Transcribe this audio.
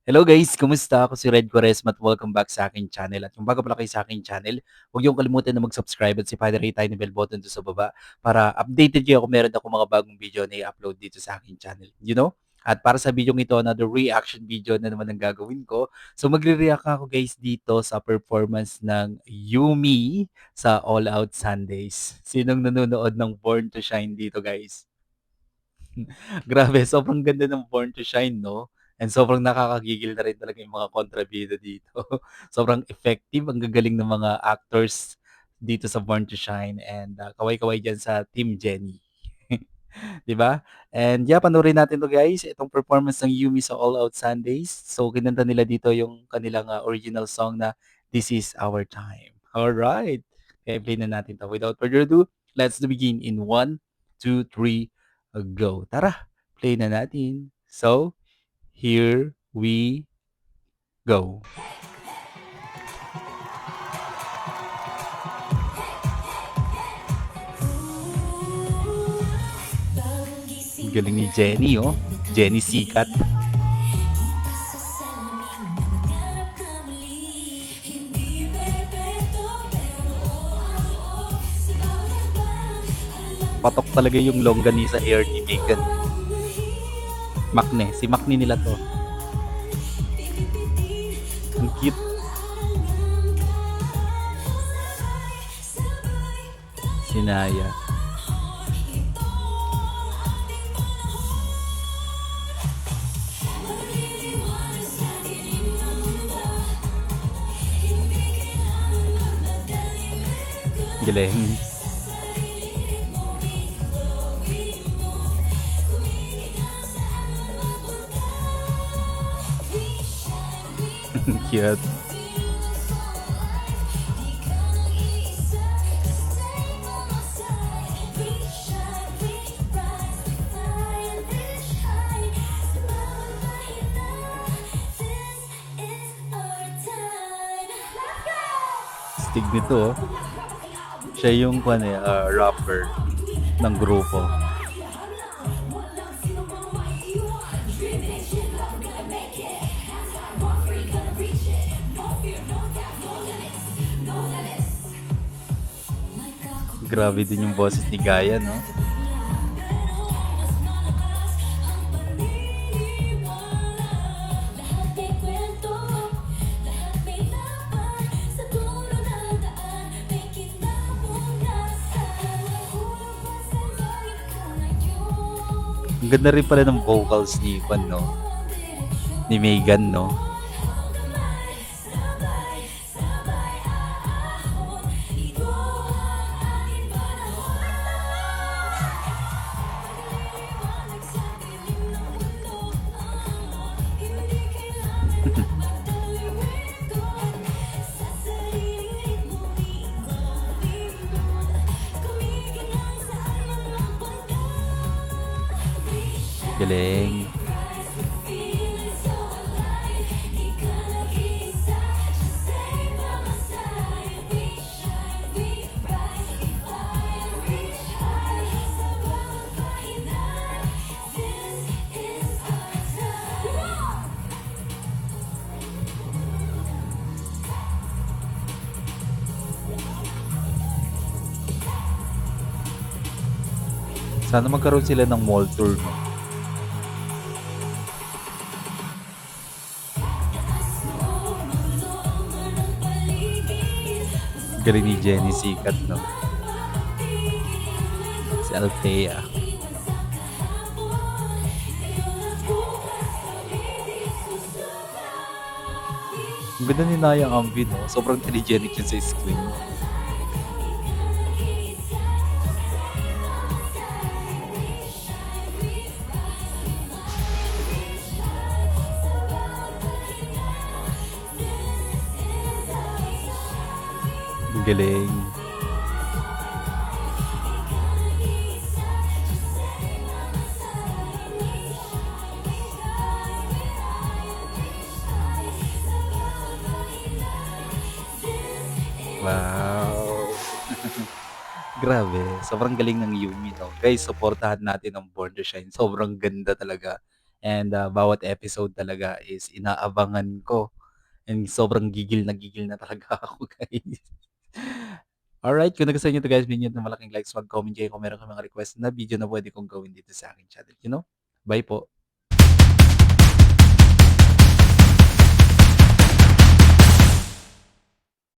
Hello guys, kumusta? Ako si Red Quaresma at welcome back sa aking channel. At kung bago pala kayo sa aking channel, huwag niyong kalimutan na mag-subscribe at si Father Ray ni bell button doon sa baba para updated kayo kung meron ako mga bagong video na i-upload dito sa aking channel. At para sa video ito, another reaction video na naman ang gagawin ko. So magre-react ako guys dito sa performance ng Yumi sa All Out Sundays. Sinong nanonood ng Born to Shine dito guys? Grabe, sobrang ganda ng Born to Shine, no? And sobrang nakakagigil na rin talaga yung mga kontrabida dito. Sobrang effective, ang gagaling ng mga actors dito sa Born to Shine and kaway-kaway dyan sa Team Jenny. 'Di ba? And yeah, panoorin natin 'to guys, itong performance ng Yumi sa All Out Sundays. So kinanta nila dito yung kanilang original song na This Is Our Time. Alright, kaya play na natin 'to. Without further ado, let's begin in 1, 2, 3, go. Tara, play na natin. So, here we go. Ang galing ni Jenny, oh. Jenny Sikat. Patok talaga yung longganisa hair ni Megan. Makne. Si Makne nila to. Ang cute. Sinaya. Galing. Cute. Stig nito, oh. Siya yung rapper ng grupo. Grabe din yung boses ni Gaya, no? Ang ganda rin pala ng vocals ni Juan, no? Ni Megan, no? Galing. Sana magkaroon sila ng mall tour, no? Galing ni Jenny Sikat, no? Si Althea. Ang ganda ni Naya Ambi, no? Sobrang telegenic yun sa screen. Ang galing. Wow. Grabe, sobrang galing ng Yumi, no? Guys, supportahan natin ang Born to Shine. Sobrang ganda talaga. and bawat episode talaga is inaabangan ko and sobrang gigil na talaga ako, guys. Alright, kung nagustuhan niyo 'to guys, bigyan niyo ng malaking likes, mag-comment kayo kung meron kayong mga request na video na puwede kong gawin dito sa aking channel, you know? Bye po.